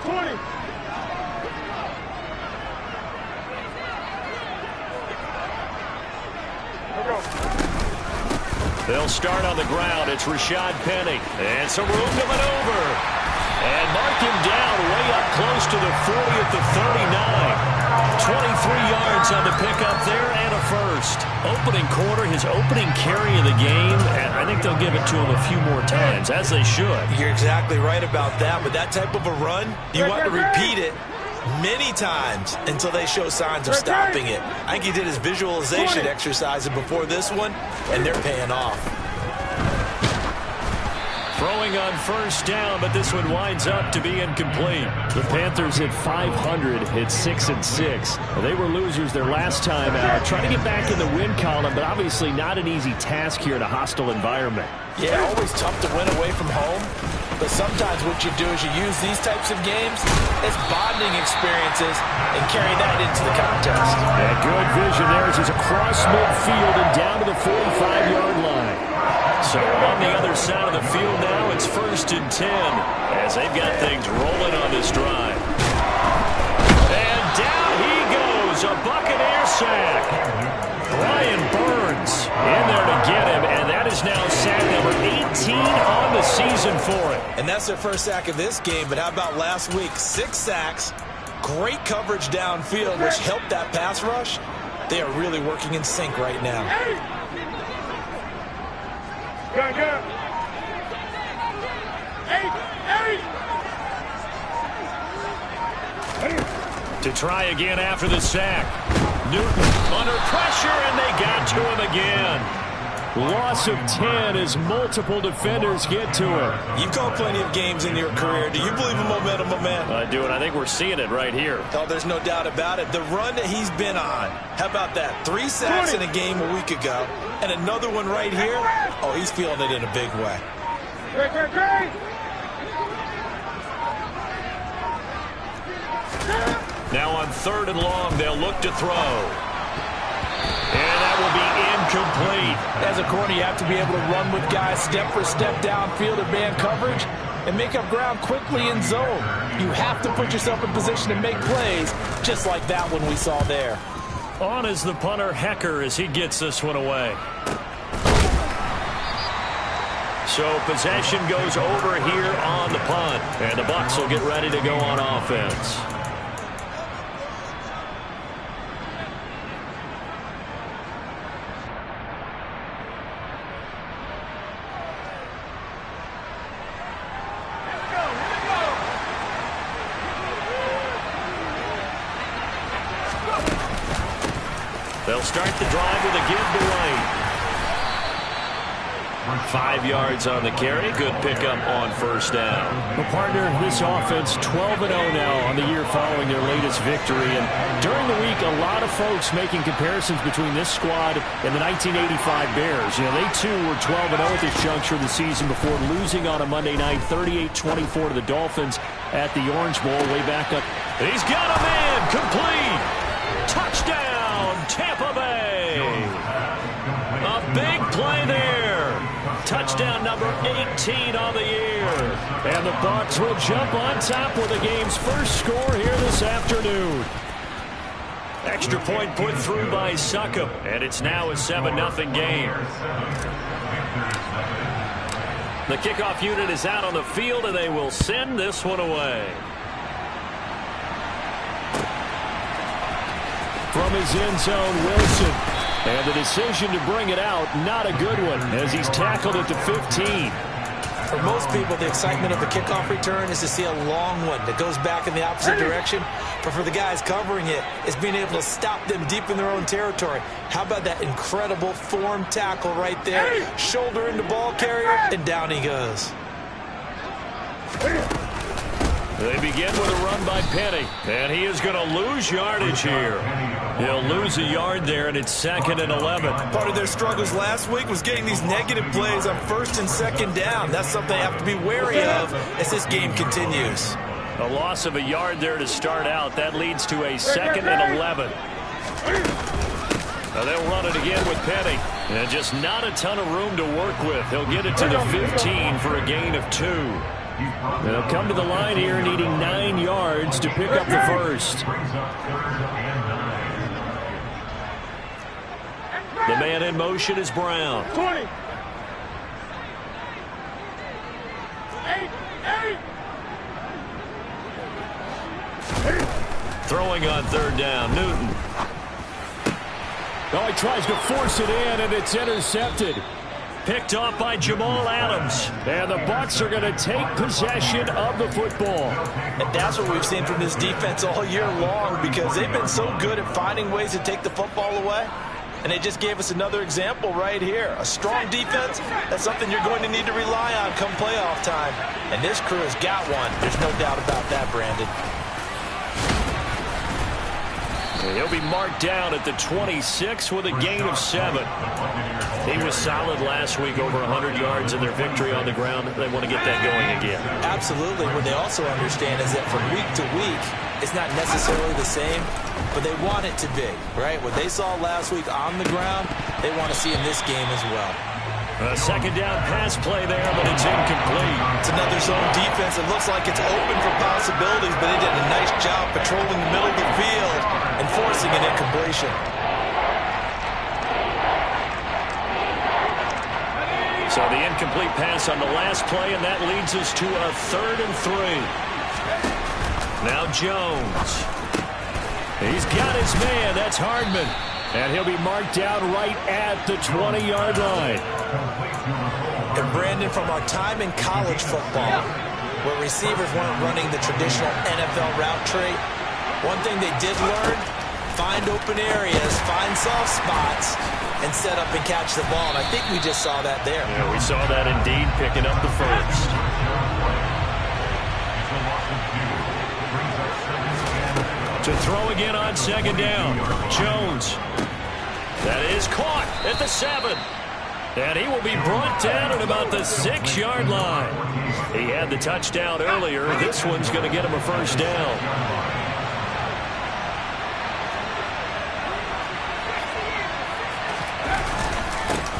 20. They'll start on the ground. It's Rashad Penny. And some room to maneuver. And mark him down way up close to the 40 at the 39. 23 yards on the pickup there and a first. Opening quarter, his opening carry of the game. And I think they'll give it to him a few more times, as they should. You're exactly right about that. But that type of a run, you want to repeat it many times until they show signs of stopping it. I think he did his visualization exercises before this one, and they're paying off. Throwing on first down, but this one winds up to be incomplete. The Panthers hit 500, hit 6-6. They were losers their last time out. Trying to get back in the win column, but obviously not an easy task here in a hostile environment. Yeah, always tough to win away from home. But sometimes what you do is you use these types of games as bonding experiences and carry that into the contest. And good vision there as he's across midfield and down to the 45-yard line. So on the other side of the field now, it's 1st and 10 as they've got things rolling on this drive. And down he goes, a Buccaneer sack. Brian Burns in there to get him, and that is now sack number 18 on the season for him. And that's their first sack of this game, but how about last week? 6 sacks, great coverage downfield, which helped that pass rush. They are really working in sync right now. Go. 8. To try again after the sack. Newton under pressure, and they got to him again. Loss of 10 as multiple defenders get to him. You've called plenty of games in your career. Do you believe in momentum, my man? I do, and I think we're seeing it right here. Oh, there's no doubt about it. The run that he's been on. How about that? 3 sacks in a game a week ago, and another one right here. Oh, he's feeling it in a big way. Great. Now on 3rd and long, they'll look to throw. And that will be incomplete. As a corner, you have to be able to run with guys step for step downfield in man coverage and make up ground quickly in zone. You have to put yourself in position to make plays, just like that one we saw there. On is the punter, Hecker, as he gets this one away. So possession goes over here on the punt, and the Bucs will get ready to go on offense. They'll start the drive with a give to White. 5 yards on the carry. Good pickup on first down. Well, partner, this offense 12-0 now on the year following their latest victory. And during the week, a lot of folks making comparisons between this squad and the 1985 Bears. You know, they too were 12-0 at this juncture of the season before losing on a Monday night 38-24 to the Dolphins at the Orange Bowl way back up. He's got a man complete. Touchdown, Tampa Bay. A big play there. Touchdown number 18 on the year. And the Bucs will jump on top with the game's first score here this afternoon. Extra point put through by Succop, and it's now a 7-0 game. The kickoff unit is out on the field, and they will send this one away. From his end zone, Wilson. And the decision to bring it out, not a good one, as he's tackled at the 15. For most people, the excitement of the kickoff return is to see a long one that goes back in the opposite direction. But for the guys covering it, it's being able to stop them deep in their own territory. How about that incredible form tackle right there? Shoulder into ball carrier, and down he goes. They begin with a run by Penny, and he is going to lose yardage here. He'll lose a yard there, and it's 2nd and 11. Part of their struggles last week was getting these negative plays on 1st and 2nd down. That's something they have to be wary of as this game continues. A loss of a yard there to start out. That leads to a 2nd and 11. Now they'll run it again with Penny. And just not a ton of room to work with. He'll get it to the 15 for a gain of 2. They'll come to the line here needing 9 yards to pick up the first. The man in motion is Brown. 20. Throwing on third down, Newton. Oh, he tries to force it in, and it's intercepted. Picked off by Jamal Adams. And the Bucs are going to take possession of the football. And that's what we've seen from this defense all year long, because they've been so good at finding ways to take the football away. And they just gave us another example right here. A strong defense, that's something you're going to need to rely on come playoff time. And this crew has got one. There's no doubt about that, Brandon. He'll be marked down at the 26 with a gain of 7. He was solid last week, over 100 yards in their victory on the ground. They want to get that going again. Absolutely. What they also understand is that from week to week, it's not necessarily the same, but they want it to be, right? What they saw last week on the ground, they want to see in this game as well. A second down pass play there, but it's incomplete. It's another zone defense. It looks like it's open for possibilities, but they did a nice job patrolling the middle of the field and forcing an incompletion. So the incomplete pass on the last play, and that leads us to a 3rd and 3. Now Jones. He's got his man. That's Hardman. And he'll be marked down right at the 20-yard line. And Brandon, from our time in college football, where receivers weren't running the traditional NFL route tree, one thing they did learn, find open areas, find soft spots, and set up and catch the ball. And I think we just saw that there. Yeah, we saw that indeed, picking up the first. To throw again on second down. Jones. That is caught at the 7. And he will be brought down at about the 6-yard line. He had the touchdown earlier. This one's going to get him a first down.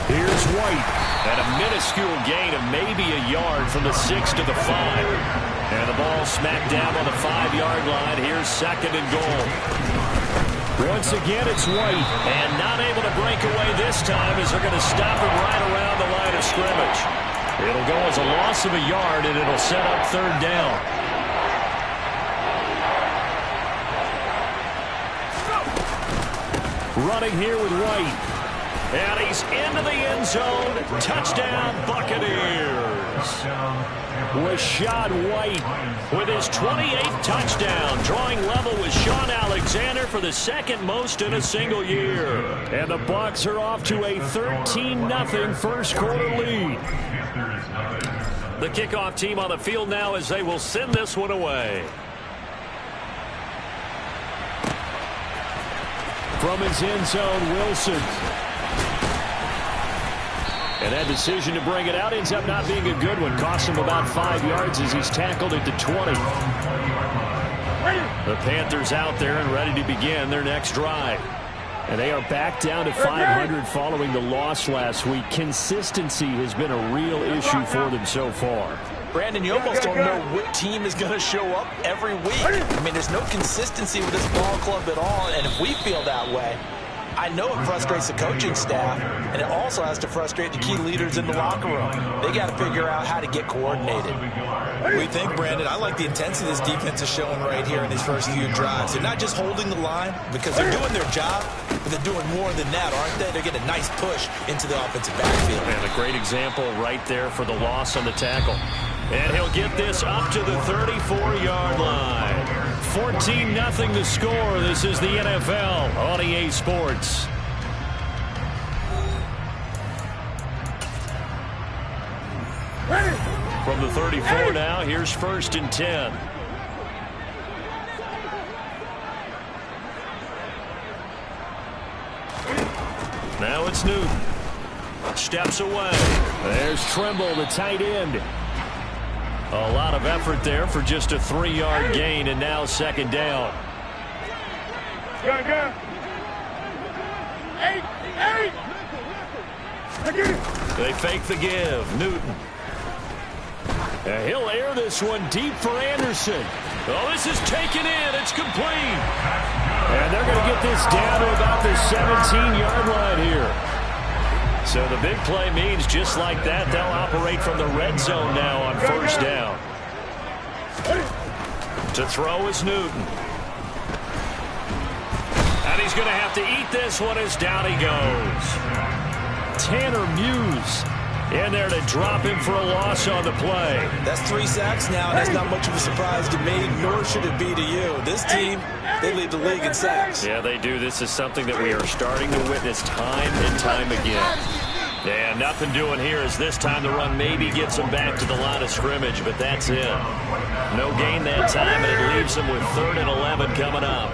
Here's White. And a minuscule gain of maybe a yard from the 6 to the 5. And the ball smacked down on the 5-yard line. Here's 2nd and goal. Once again, it's White. And not able to break away this time as they're going to stop him right around the line of scrimmage. It'll go as a loss of a yard, and it'll set up 3rd down. Running here with White. And he's into the end zone. Touchdown, Buccaneers. Rashad White with his 28th touchdown, drawing level with Sean Alexander for the 2nd most in a single year. And the Bucs are off to a 13-0 first quarter lead. The kickoff team on the field now as they will send this one away. From his end zone, Wilson. And that decision to bring it out ends up not being a good one. Cost him about 5 yards as he's tackled at the 20. The Panthers out there and ready to begin their next drive. And they are back down to 500 following the loss last week. Consistency has been a real issue for them so far. Brandon, you almost don't know what team is going to show up every week. I mean, there's no consistency with this ball club at all, and if we feel that way, I know it frustrates the coaching staff, and it also has to frustrate the key leaders in the locker room. They got to figure out how to get coordinated. What do you think, Brandon? I like the intensity this defense is showing right here in these first few drives. They're not just holding the line because they're doing their job, but they're doing more than that, aren't they? They're getting a nice push into the offensive backfield. And a great example right there for the loss on the tackle. And he'll get this up to the 34-yard line. 14-0 the score. This is the NFL on EA Sports. From the 34 now, here's 1st and 10. Now it's Newton. Steps away. There's Trimble, the tight end. A lot of effort there for just a 3-yard gain, and now 2nd down. Gun. 8. They fake the give. Newton. He'll air this one deep for Anderson. Oh, this is taken in. It's complete. And they're going to get this down to about the 17-yard line here. So the big play means just like that, they'll operate from the red zone now on first down. To throw is Newton. And he's going to have to eat this one as down he goes. Tanner Muse in there to drop him for a loss on the play. That's 3 sacks now, and that's not much of a surprise to me, nor should it be to you. This team, they lead the league in sacks. Yeah, they do. This is something that we are starting to witness time and time again. And nothing doing here as this time the run maybe gets them back to the line of scrimmage, but that's it. No gain that time, and it leaves them with 3rd and 11 coming up.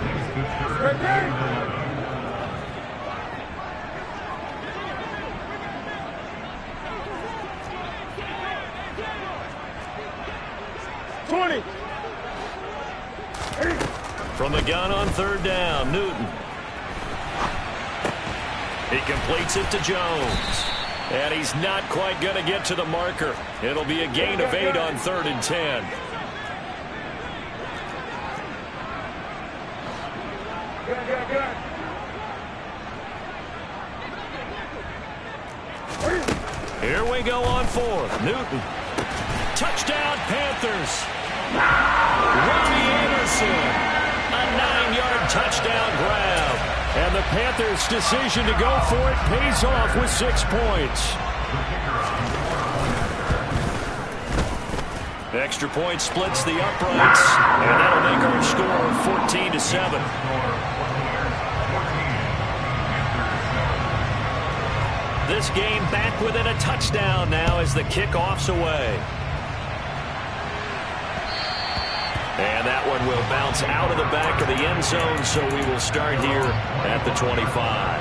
20. From the gun on 3rd down, Newton. He completes it to Jones. And he's not quite going to get to the marker. It'll be a gain of 8 on 3rd and 10. Here we go on 4th. Newton. Touchdown, Panthers. Robbie Anderson. A 9-yard touchdown grab. And the Panthers' decision to go for it pays off with 6 points. Extra point splits the uprights. And that'll make our score 14-7. This game back within a touchdown now as the kickoff's away. And that one will bounce out of the back of the end zone, so we will start here at the 25.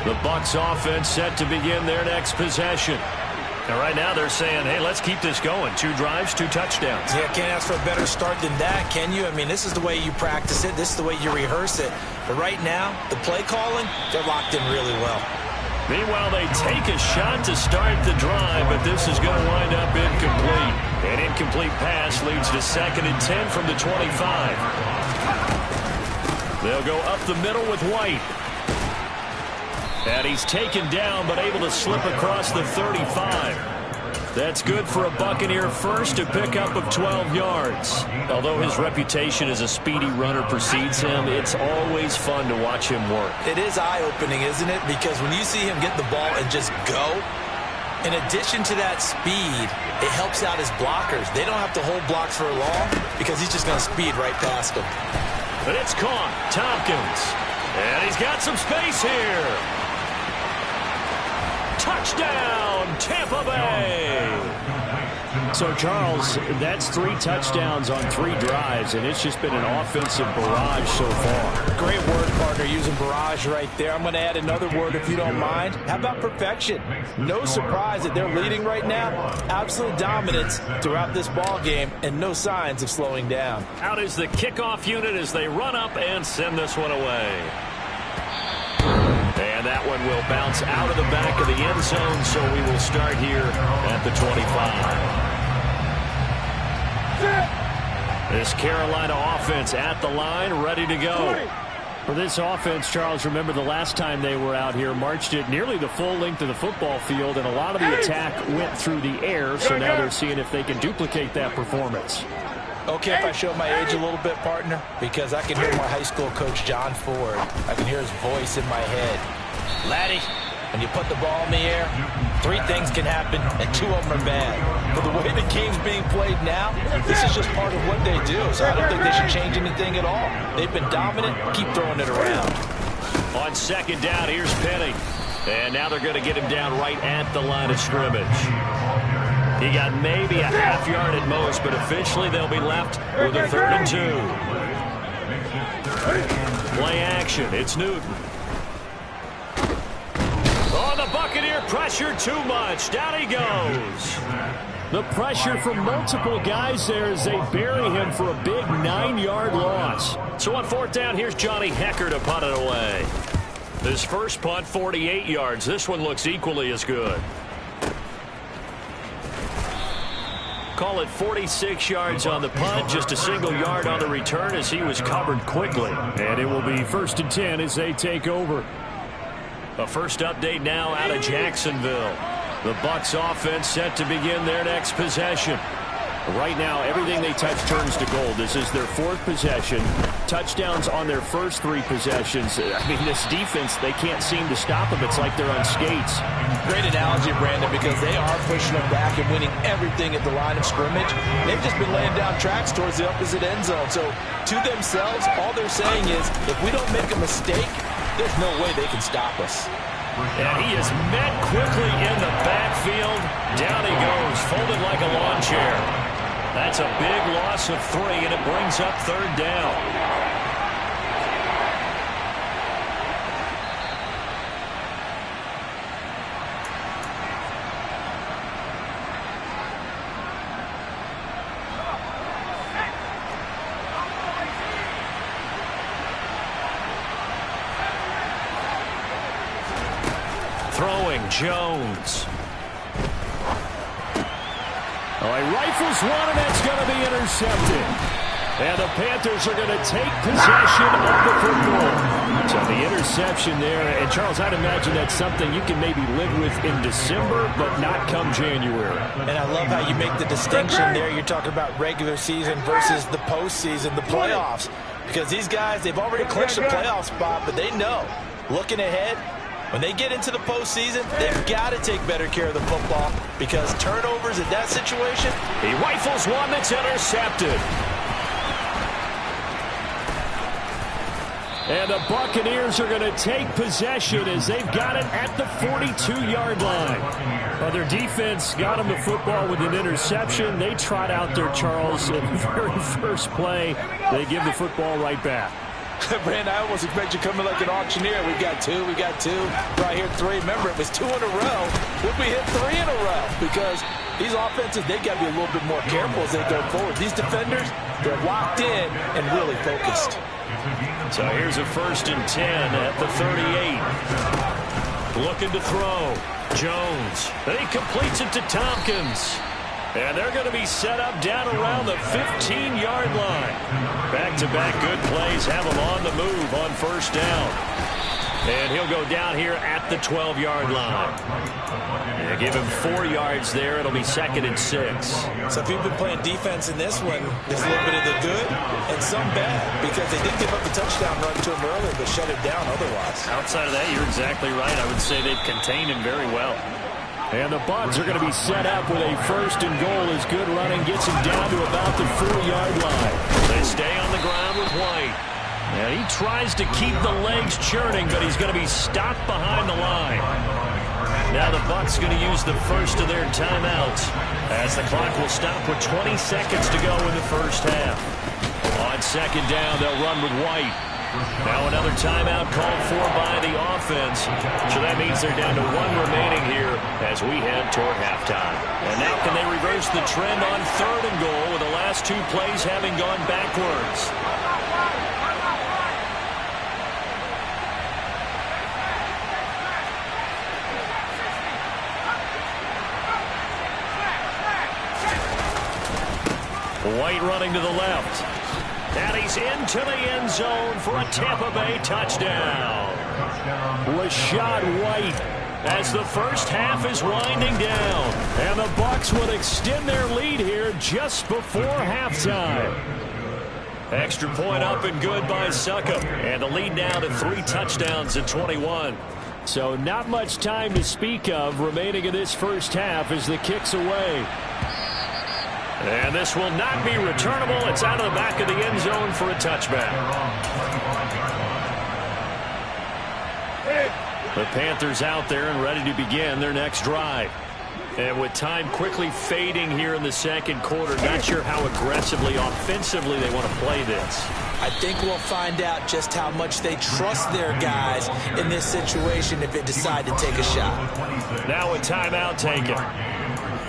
The Bucs offense set to begin their next possession. And right now they're saying, hey, let's keep this going. 2 drives, 2 touchdowns. Yeah, can't ask for a better start than that, can you? I mean, this is the way you practice it. This is the way you rehearse it. But right now, the play calling, they're locked in really well. Meanwhile, they take a shot to start the drive, but this is going to wind up incomplete. An incomplete pass leads to 2nd and 10 from the 25. They'll go up the middle with White. And he's taken down, but able to slip across the 35. That's good for a Buccaneer first, a pickup of 12 yards. Although his reputation as a speedy runner precedes him, it's always fun to watch him work. It is eye-opening, isn't it? Because when you see him get the ball and just go, in addition to that speed, it helps out his blockers. They don't have to hold blocks for long because he's just going to speed right past them. But it's caught. Tompkins. And he's got some space here. Touchdown, Tampa Bay. So, Charles, that's 3 touchdowns on 3 drives, and it's just been an offensive barrage so far. Great word, partner, using barrage right there. I'm going to add another word if you don't mind. How about perfection? No surprise that they're leading right now. Absolute dominance throughout this ball game, and no signs of slowing down. Out is the kickoff unit as they run up and send this one away. And that one will bounce out of the back of the end zone, so we will start here at the 25. This Carolina offense at the line, ready to go. For this offense, Charles, remember the last time they were out here, marched it nearly the full length of the football field, and a lot of the attack went through the air, so now they're seeing if they can duplicate that performance. Okay, if I show my age a little bit, partner, because I can hear my high school coach, John Ford. I can hear his voice in my head. Laddie, when you put the ball in the air, 3 things can happen, and 2 of them are bad. But the way the game's being played now, this is just part of what they do, so I don't think they should change anything at all. They've been dominant. Keep throwing it around. On 2nd down, here's Penny. And now they're going to get him down right at the line of scrimmage. He got maybe a half yard at most, but officially they'll be left with a 3rd and 2. Play action. It's Newton. Oh, the Buccaneer pressure too much. Down he goes. The pressure from multiple guys there as they bury him for a big 9-yard loss. So on fourth down, here's Johnny Hecker to punt it away. His first punt, 48 yards. This one looks equally as good. Call it 46 yards on the punt, just a single yard on the return as he was covered quickly. And it will be 1st and 10 as they take over. A first update now out of Jacksonville. The Bucs offense set to begin their next possession. Right now, everything they touch turns to gold. This is their 4th possession. Touchdowns on their first 3 possessions. I mean, this defense, they can't seem to stop them. It's like they're on skates. Great analogy, Brandon, because they are pushing them back and winning everything at the line of scrimmage. They've just been laying down tracks towards the opposite end zone. So to themselves, all they're saying is, if we don't make a mistake, there's no way they can stop us. And he is met quickly in the backfield. Down he goes, folded like a lawn chair. That's a big loss of 3, and it brings up 3rd down. Throwing, Jones. He rifles one, and that's going to be intercepted. And the Panthers are going to take possession of the football. So the interception there. And, Charles, I'd imagine that's something you can maybe live with in December, but not come January. And I love how you make the distinction there. You're talking about regular season versus the postseason, the playoffs. Because these guys, they've already clinched a playoff spot, but they know, looking ahead, when they get into the postseason, they've got to take better care of the football because turnovers in that situation. He rifles one that's intercepted. And the Buccaneers are going to take possession as they've got it at the 42-yard line. Well, their defense got them the football with an interception. They trot out there, Charles, in the very first play. They give the football right back. Brandon, I almost expect you coming like an auctioneer. We got two, right here 3. Remember, it was 2 in a row. Would we hit 3 in a row? Because these offenses, they got to be a little bit more careful as they go forward. These defenders, they're locked in and really focused. So here's a 1st and 10 at the 38. Looking to throw. Jones. He completes it to Tompkins. And they're going to be set up down around the 15-yard line. Back-to-back good plays have them on the move on 1st down. And he'll go down here at the 12-yard line. And give him 4 yards there. It'll be 2nd and 6. So if you've been playing defense in this one, there's a little bit of the good and some bad because they did give up a touchdown run to him earlier but shut it down otherwise. Outside of that, you're exactly right. I would say they've contained him very well. And the Bucs are going to be set up with a 1st and goal as good running gets him down to about the 4-yard line. They stay on the ground with White. And he tries to keep the legs churning, but he's going to be stopped behind the line. Now the Bucs going to use the first of their timeouts as the clock will stop with 20 seconds to go in the first half. On 2nd down, they'll run with White. Now another timeout called for by the offense. So that means they're down to 1 remaining here as we head toward halftime. And now can they reverse the trend on 3rd and goal with the last 2 plays having gone backwards? White running to the left. And he's into the end zone for a Tampa Bay touchdown. Rashad White as the first half is winding down. And the Bucs will extend their lead here just before halftime. Extra point up and good by Succop. And the lead now to 3 touchdowns at 21. So not much time to speak of remaining in this first half as the kick's away. And this will not be returnable. It's out of the back of the end zone for a touchback. The Panthers out there and ready to begin their next drive. And with time quickly fading here in the 2nd quarter, not sure how aggressively, offensively they want to play this. I think we'll find out just how much they trust their guys in this situation if they decide to take a shot. Now a timeout taken.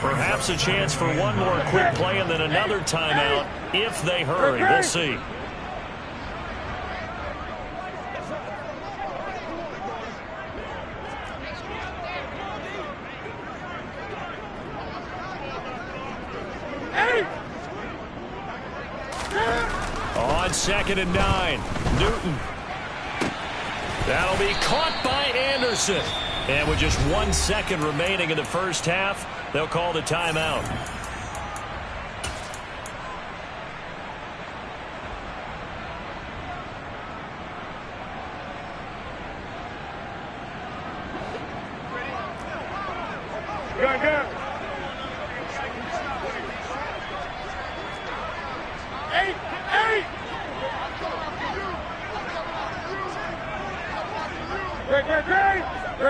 Perhaps a chance for one more quick play and then another timeout if they hurry. We'll see. On 2nd and 9, Newton. That'll be caught by Anderson. And with just 1 second remaining in the first half, they'll call the timeout. Go. 8.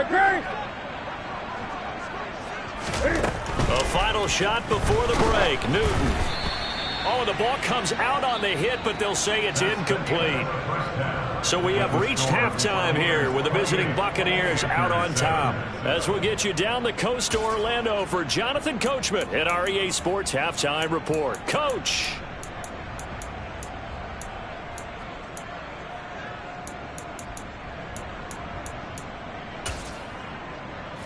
Great. A final shot before the break. Newton. Oh, the ball comes out on the hit, but they'll say it's incomplete. So we have reached halftime here with the visiting Buccaneers out on top. As we'll get you down the coast to Orlando for Jonathan Coachman at our EA Sports Halftime Report. Coach.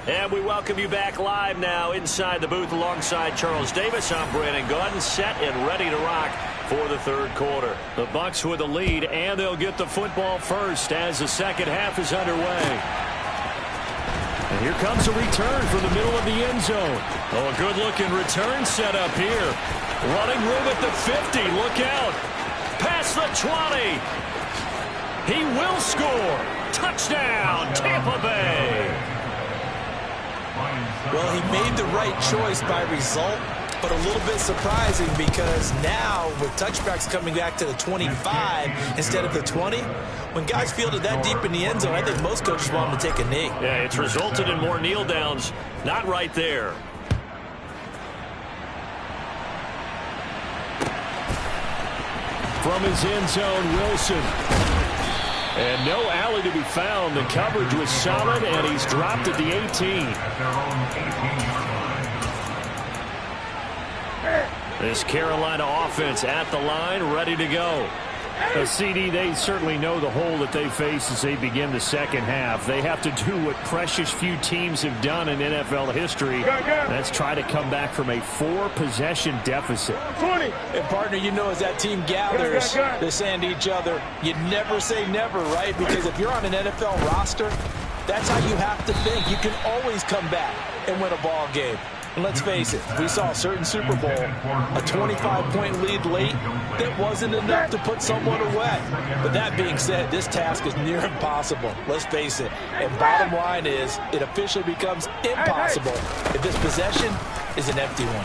And we welcome you back live now inside the booth alongside Charles Davis. I'm Brandon Gaudin, set and ready to rock for the third quarter. The Bucs with the lead, and they'll get the football first as the second half is underway. And here comes a return from the middle of the end zone. Oh, a good-looking return set up here. Running room at the 50. Look out. Past the 20. He will score. Touchdown, Tampa Bay. Well, he made the right choice by result, but a little bit surprising because now with touchbacks coming back to the 25 instead of the 20, when guys fielded that deep in the end zone, I think most coaches want them to take a knee. Yeah, it's resulted in more kneel downs. Not right there. From his end zone, Wilson. And no alley to be found. The coverage was solid, and he's dropped at the 18. This Carolina offense at the line, ready to go. CD, they certainly know the hole that they face as they begin the second half. They have to do what precious few teams have done in NFL history. That's try to come back from a 4-possession deficit. 20. And, partner, you know as that team gathers, they're saying to each other, you never say never, right? Because if you're on an NFL roster, that's how you have to think. You can always come back and win a ball game. And let's face it, we saw a certain Super Bowl, a 25-point lead late, that wasn't enough to put someone away. But that being said, this task is near impossible. Let's face it. And bottom line is, it officially becomes impossible if this possession is an empty one.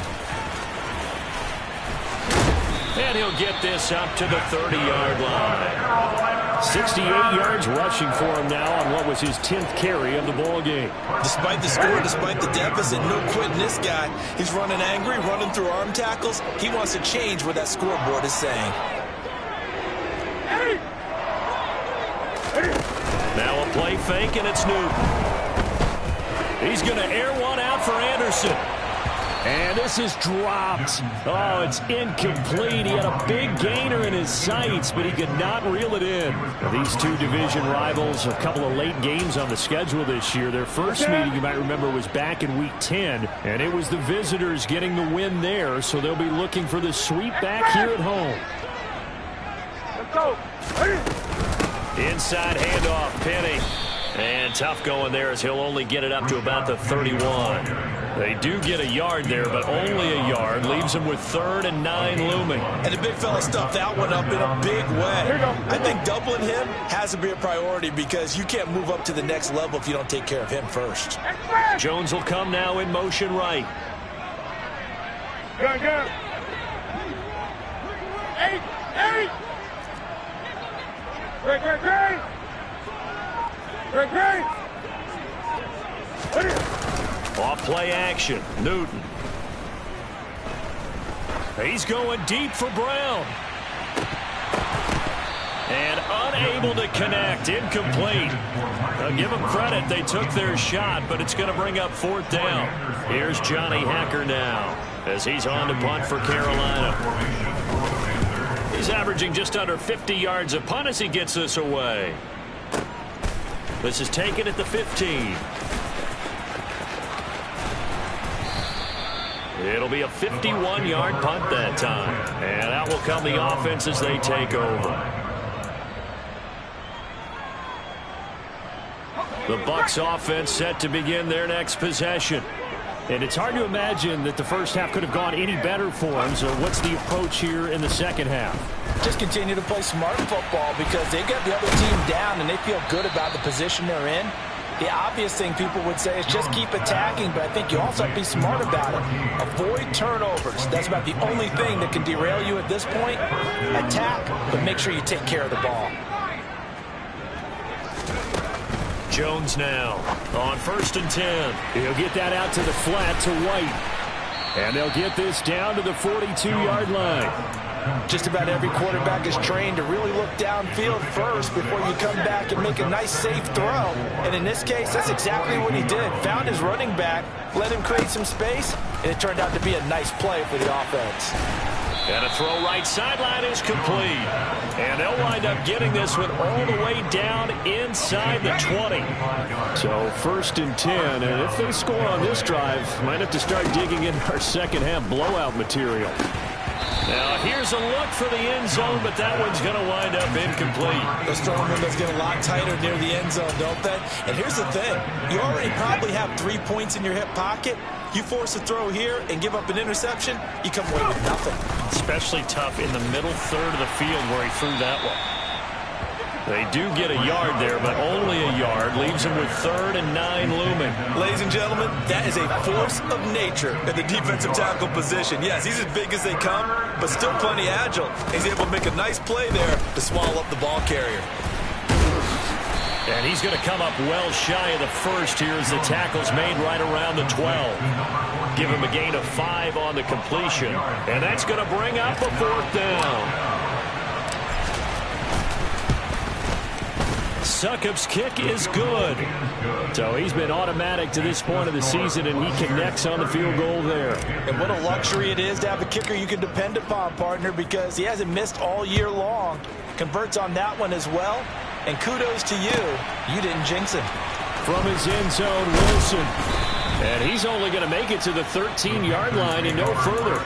And he'll get this up to the 30-yard line. 68 yards rushing for him now on what was his 10th carry of the ball game. Despite the score, despite the deficit, no quitting this guy. He's running angry, running through arm tackles. He wants to change what that scoreboard is saying. Now a play fake, and it's Newton. He's going to air one out for Anderson. And this is dropped. Oh, it's incomplete. He had a big gainer in his sights, but he could not reel it in. These two division rivals, a couple of late games on the schedule this year. Their first meeting, you might remember, was back in Week 10, and it was the visitors getting the win there, so they'll be looking for the sweep back here at home. Let's go. Inside handoff, Penny. And tough going there as he'll only get it up to about the 31. They do get a yard there, but only a yard. Leaves them with 3rd and 9 looming. And the big fella stuffed that one up in a big way. I think doubling him has to be a priority because you can't move up to the next level if you don't take care of him first. Jones will come now in motion right. Go. 8. Great. Off play action, Newton. He's going deep for Brown. And unable to connect. Incomplete. Give them credit. They took their shot, but it's going to bring up 4th down. Here's Johnny Hacker now as he's on to punt for Carolina. He's averaging just under 50 yards a punt as he gets this away. This is taken at the 15. It'll be a 51-yard punt that time. And out will come the offense as they take over. The Bucs offense set to begin their next possession. And it's hard to imagine that the first half could have gone any better for them. So what's the approach here in the second half? Just continue to play smart football because they got the other team down and they feel good about the position they're in. The obvious thing people would say is just keep attacking, but I think you also have to be smart about it. Avoid turnovers. That's about the only thing that can derail you at this point. Attack, but make sure you take care of the ball. Jones now on 1st and 10. He'll get that out to the flat to White. And they'll get this down to the 42-yard line. Just about every quarterback is trained to really look downfield first before you come back and make a nice, safe throw. And in this case, that's exactly what he did. Found his running back, let him create some space, and it turned out to be a nice play for the offense. And a throw right sideline is complete. And they'll wind up getting this one all the way down inside the 20. So 1st and 10. And if they score on this drive, might have to start digging in our second half blowout material. Now here's a look for the end zone, but that one's going to wind up incomplete. Those throwing windows get a lot tighter near the end zone, don't they? And here's the thing. You already probably have 3 points in your hip pocket. You force a throw here and give up an interception, you come away with nothing. Especially tough in the middle third of the field where he threw that one. They do get a yard there, but only a yard. Leaves him with 3rd and 9 looming. Ladies and gentlemen, that is a force of nature in the defensive tackle position. Yes, he's as big as they come, but still plenty agile. He's able to make a nice play there to swallow up the ball carrier. And he's going to come up well shy of the first here as the tackle's made right around the 12. Give him a gain of 5 on the completion. And that's going to bring up a 4th down. Succop's kick is good. So he's been automatic to this point of the season, and he connects on the field goal there. And what a luxury it is to have a kicker you can depend upon, partner, because he hasn't missed all year long. Converts on that one as well. And kudos to you. You didn't jinx him. From his end zone, Wilson. And he's only going to make it to the 13-yard line and no further.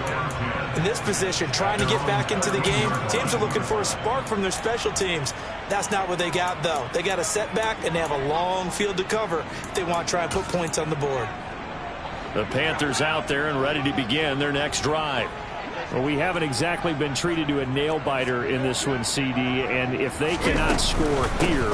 In this position, trying to get back into the game, teams are looking for a spark from their special teams. That's not what they got, though. They got a setback, and they have a long field to cover if they want to try and put points on the board. The Panthers out there and ready to begin their next drive. Well, we haven't exactly been treated to a nail-biter in this one, CD, and if they cannot score here,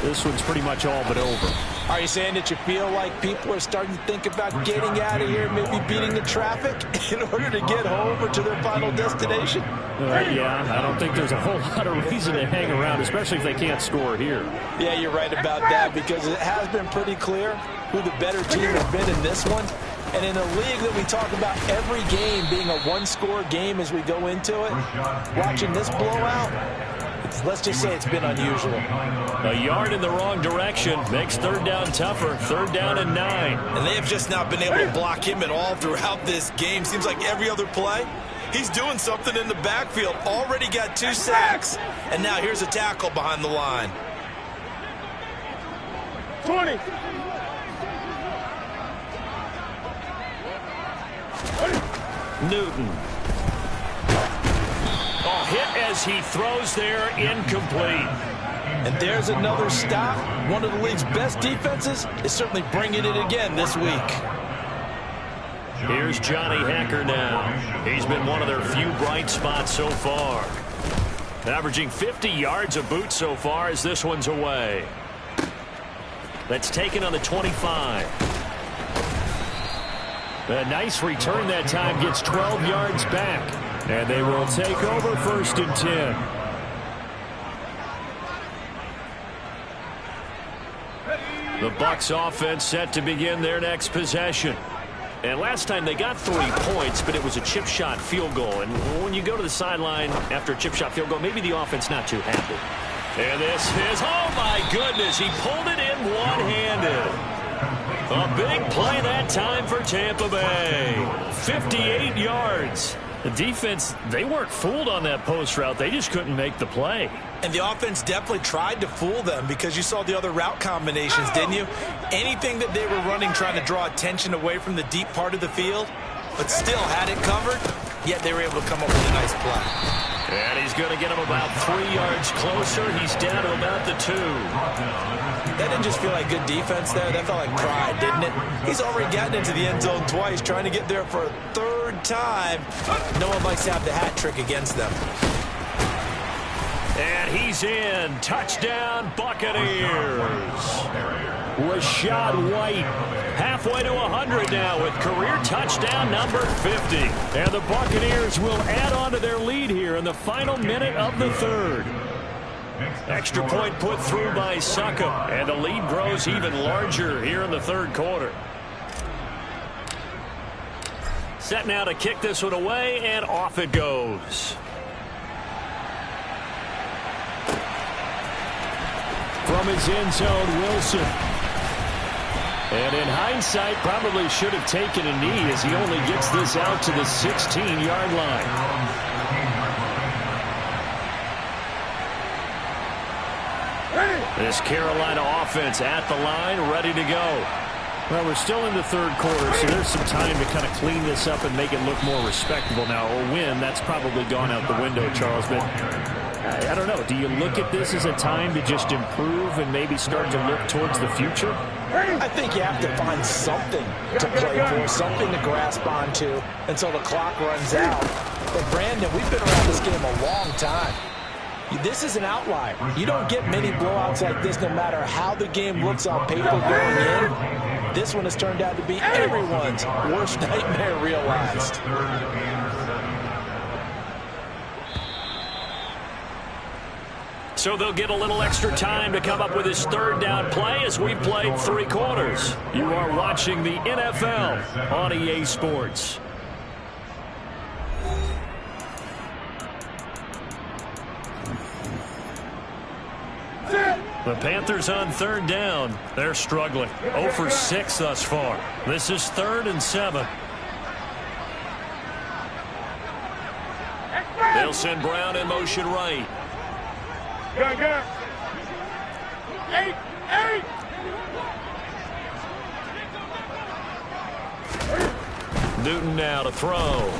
this one's pretty much all but over. Are you saying that you feel like people are starting to think about getting out of here, maybe beating the traffic in order to get home or to their final destination? Yeah, I don't think there's a whole lot of reason to hang around, especially if they can't score here. Yeah, you're right about that, because it has been pretty clear who the better team has been in this one. And in a league that we talk about every game being a one-score game as we go into it, watching this blowout, let's just say it's been unusual. A yard in the wrong direction makes 3rd down tougher. 3rd down and 9. And they have just not been able to block him at all throughout this game. Seems like every other play, he's doing something in the backfield. Already got 2 sacks, and now here's a tackle behind the line. 20. Newton. Oh, hit as he throws there, incomplete. And there's another stop. One of the league's best defenses is certainly bringing it again this week. Here's Johnny Hacker now. He's been one of their few bright spots so far. Averaging 50 yards a boot so far as this one's away. That's taken on the 25. A nice return that time, gets 12 yards back. And they will take over 1st and 10. The Bucs offense set to begin their next possession. And last time they got 3 points, but it was a chip shot field goal. And when you go to the sideline after a chip shot field goal, maybe the offense not too happy. And this is, oh my goodness, he pulled it in one-handed. A big play that time for Tampa Bay. 58 yards. The defense, they weren't fooled on that post route. They just couldn't make the play. And the offense definitely tried to fool them because you saw the other route combinations, didn't you? Anything that they were running trying to draw attention away from the deep part of the field, but still had it covered, yet they were able to come up with a nice play. And he's going to get him about 3 yards closer. He's down to about the 2. That didn't just feel like good defense there. That felt like pride, didn't it? He's already gotten into the end zone twice, trying to get there for a 3rd time. No one likes to have the hat trick against them. And he's in. Touchdown, Buccaneers. Rashad White halfway to 100 now with career touchdown number 50. And the Buccaneers will add on to their lead here in the final minute of the 3rd. Extra point put through by Succop, and the lead grows even larger here in the 3rd quarter. Set now to kick this one away, and off it goes. From his end zone, Wilson. And in hindsight, probably should have taken a knee as he only gets this out to the 16-yard line. This Carolina offense at the line, ready to go. Well, we're still in the 3rd quarter, so there's some time to kind of clean this up and make it look more respectable now. Or win, that's probably gone out the window, Charles. But I don't know. Do you look at this as a time to just improve and maybe start to look towards the future? I think you have to find something to play for, something to grasp onto until the clock runs out. But, Brandon, we've been around this game a long time. This is an outlier. You don't get many blowouts like this no matter how the game looks on paper going in. This one has turned out to be everyone's worst nightmare realized. So they'll get a little extra time to come up with his 3rd down play as we played 3 quarters. You are watching the NFL on EA Sports. The Panthers on 3rd down. They're struggling. 0 for 6 thus far. This is 3rd and 7. They'll send Brown in motion right. Go. 8. Newton now to throw.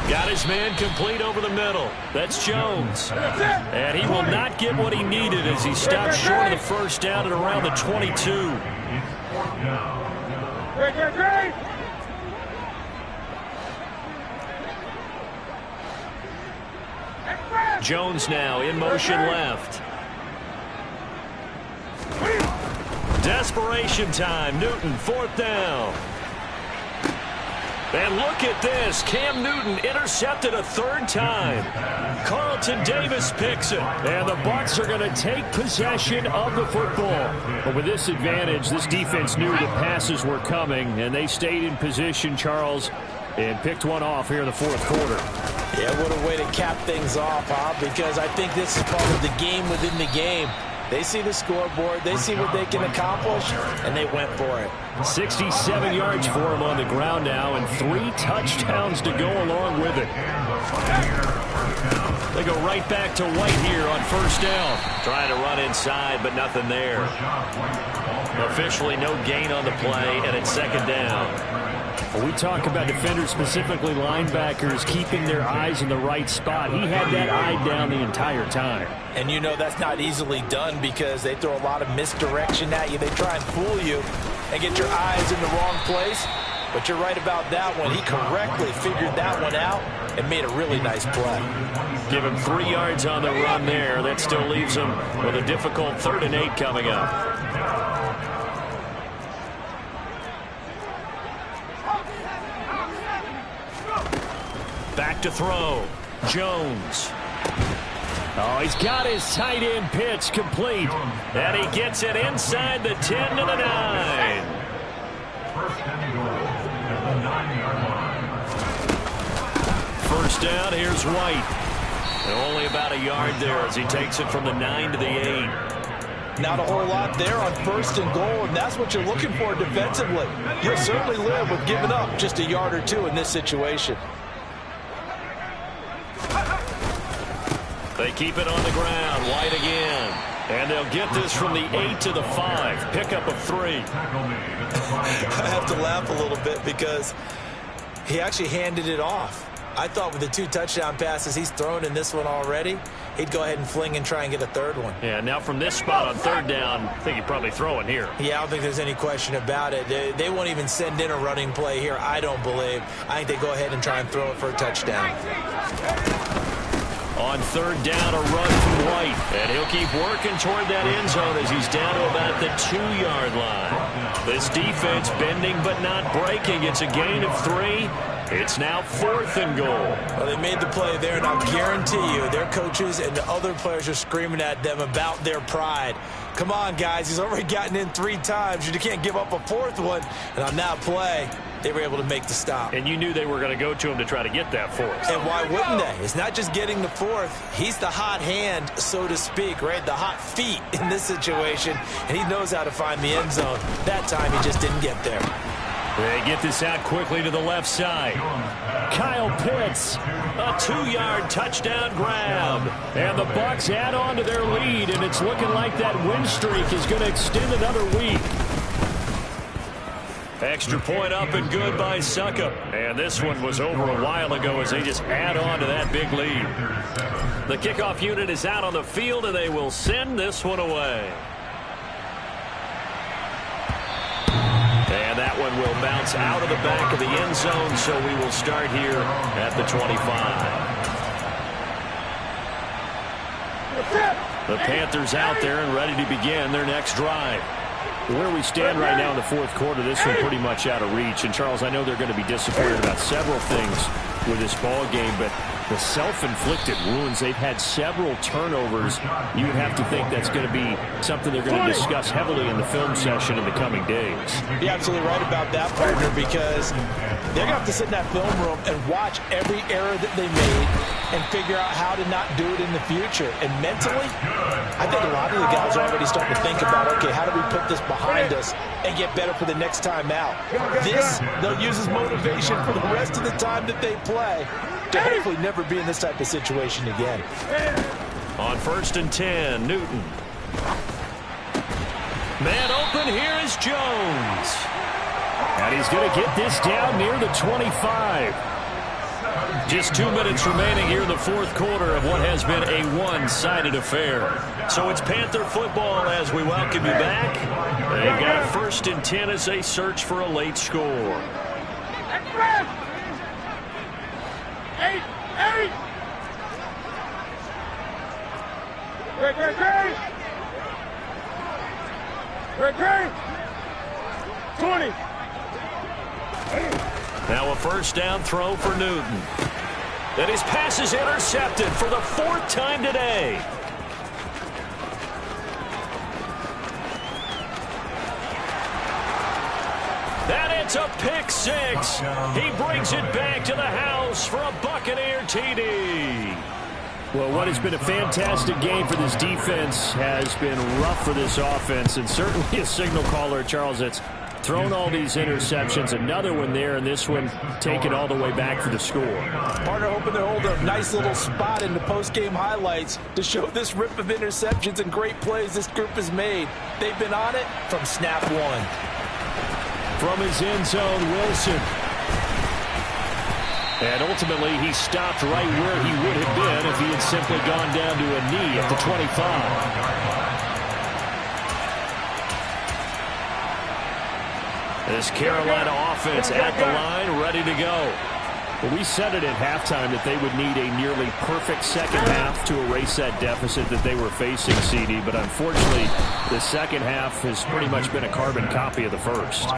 Got his man complete over the middle. That's Jones. And he will not get what he needed as he stopped short of the 1st down at around the 22. Great. Jones now in motion left. Desperation time. Newton, 4th down. And look at this. Cam Newton intercepted a 3rd time. Carlton Davis picks it. And the Bucs are going to take possession of the football. But with this advantage, this defense knew the passes were coming, and they stayed in position, Charles, and picked one off here in the 4th quarter. Yeah, what a way to cap things off, huh? Because I think this is part of the game within the game. They see the scoreboard, they see what they can accomplish, and they went for it. 67 yards for him on the ground now, and 3 touchdowns to go along with it. They go right back to White here on 1st down. Trying to run inside, but nothing there. Officially no gain on the play, and it's 2nd down. When we talk about defenders, specifically linebackers, keeping their eyes in the right spot, he had that eye down the entire time. And you know that's not easily done because they throw a lot of misdirection at you. They try and fool you and get your eyes in the wrong place. But you're right about that one. He correctly figured that one out and made a really nice play. Give him 3 yards on the run there. That still leaves him with a difficult 3rd and 8 coming up. Back to throw. Jones. Oh, he's got his tight end pitch complete. And he gets it inside the 10 to the 9. First down, here's White. And only about a yard there as he takes it from the 9 to the 8. Not a whole lot there on 1st and goal, and that's what you're looking for defensively. You'll certainly live with giving up just a yard or two in this situation. They keep it on the ground. White again. And they'll get this from the 8 to the 5. Pickup of 3. I have to laugh a little bit because he actually handed it off. I thought with the 2 touchdown passes he's thrown in this one already, he'd go ahead and fling and try and get a 3rd one. Yeah, now from this spot on 3rd down, I think he'd probably throw it here. Yeah, I don't think there's any question about it. They won't even send in a running play here, I don't believe. I think they go ahead and try and throw it for a touchdown. On 3rd down, a run from White. And he'll keep working toward that end zone as he's down to about the 2-yard line. This defense bending but not breaking. It's a gain of 3. It's now 4th and goal. Well, they made the play there, and I'll guarantee you their coaches and the other players are screaming at them about their pride. Come on, guys. He's already gotten in 3 times. You can't give up a 4th one. And on that play, they were able to make the stop. And you knew they were going to go to him to try to get that 4th. And why wouldn't they? It's not just getting the 4th. He's the hot hand, so to speak, right? The hot feet in this situation. And he knows how to find the end zone. That time, he just didn't get there. They get this out quickly to the left side. Kyle Pitts, a 2-yard touchdown grab. And the Bucs add on to their lead, and it's looking like that win streak is going to extend another week. Extra point up and good by Succop. And this one was over a while ago as they just add on to that big lead. The kickoff unit is out on the field, and they will send this one away. And that one will bounce out of the back of the end zone, so we will start here at the 25. The Panthers out there and ready to begin their next drive. Where we stand right now in the 4th quarter, this one pretty much out of reach. And, Charles, I know they're going to be disappointed about several things with this ball game, but the self-inflicted wounds, they've had several turnovers. You would have to think that's going to be something they're going to discuss heavily in the film session in the coming days. You're absolutely right about that, partner, because they're going to have to sit in that film room and watch every error that they made and figure out how to not do it in the future. And mentally, I think a lot of the guys are already starting to think about, okay, how do we put this behind us and get better for the next time out? This, they'll use as motivation for the rest of the time that they play to hopefully never be in this type of situation again. On 1st and 10, Newton. Man open, here is Jones. And he's going to get this down near the 25. Just 2 minutes remaining here in the 4th quarter of what has been a one-sided affair. So it's Panther football as we welcome you back. They've got 1st and 10 as they search for a late score. Great. 20. Now a 1st down throw for Newton. And his pass is intercepted for the 4th time today. And it's a pick 6. He brings it back to the house for a Buccaneer TD. Well, what has been a fantastic game for this defense has been rough for this offense, and certainly a signal caller, Charles, that's thrown all these interceptions. Another one there, and this one taken all the way back for the score. Partner hoping to hold a nice little spot in the post-game highlights to show this rip of interceptions and great plays this group has made. They've been on it from snap 1. From his end zone, Wilson. And ultimately, he stopped right where he would have been if he had simply gone down to a knee at the 25. This Carolina offense at the line, ready to go. Well, we said it at halftime that they would need a nearly perfect second half to erase that deficit that they were facing, CD. But unfortunately, the second half has pretty much been a carbon copy of the first.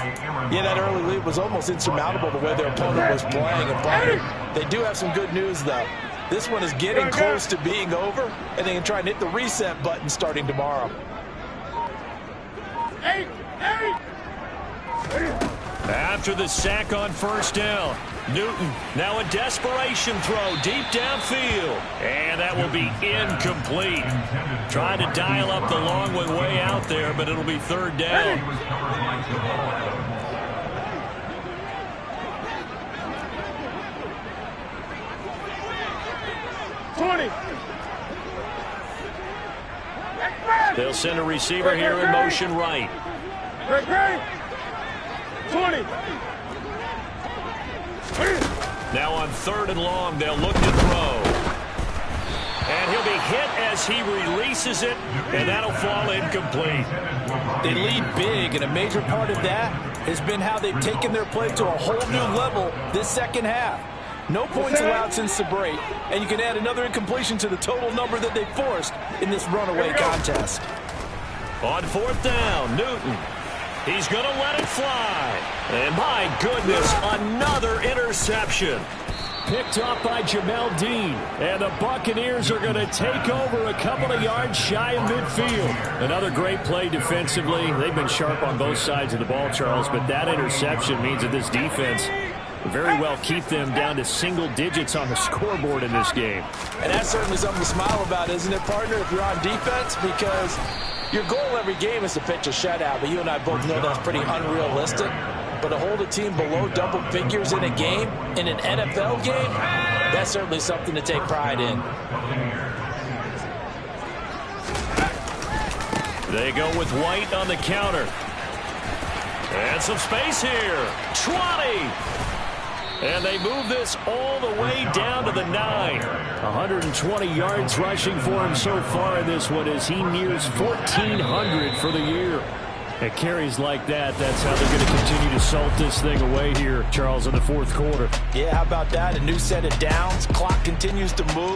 Yeah, that early lead was almost insurmountable the way their opponent was playing. And partner, they do have some good news, though. This one is getting close to being over, and they can try and hit the reset button starting tomorrow. After the sack on first down, Newton now a desperation throw deep downfield. And that will be incomplete. Trying to dial up the long way out there, but it'll be third down. They'll send a receiver here in motion right. 20. Now on third and long, they'll look to throw. And he'll be hit as he releases it, and that'll fall incomplete. They lead big, and a major part of that has been how they've taken their play to a whole new level this second half. No points allowed since the break, and you can add another incompletion to the total number that they forced in this runaway contest. On fourth down, Newton. He's going to let it fly. And my goodness, another interception. Picked up by Jamel Dean. And the Buccaneers are going to take over a couple of yards shy of midfield. Another great play defensively. They've been sharp on both sides of the ball, Charles, but that interception means that this defense very well keep them down to single digits on the scoreboard in this game. And that's certainly something to smile about, isn't it, partner, if you're on defense? Because your goal every game is to pitch a shutout, but you and I both know that's pretty unrealistic. But to hold a team below double figures in a game, in an NFL game, that's certainly something to take pride in. They go with White on the counter. And some space here. 20. And they move this all the way down to the 9. 120 yards rushing for him so far in this one as he nears 1,400 for the year. At carries like that, that's how they're going to continue to salt this thing away here, Charles, in the fourth quarter. Yeah, how about that? A new set of downs. Clock continues to move.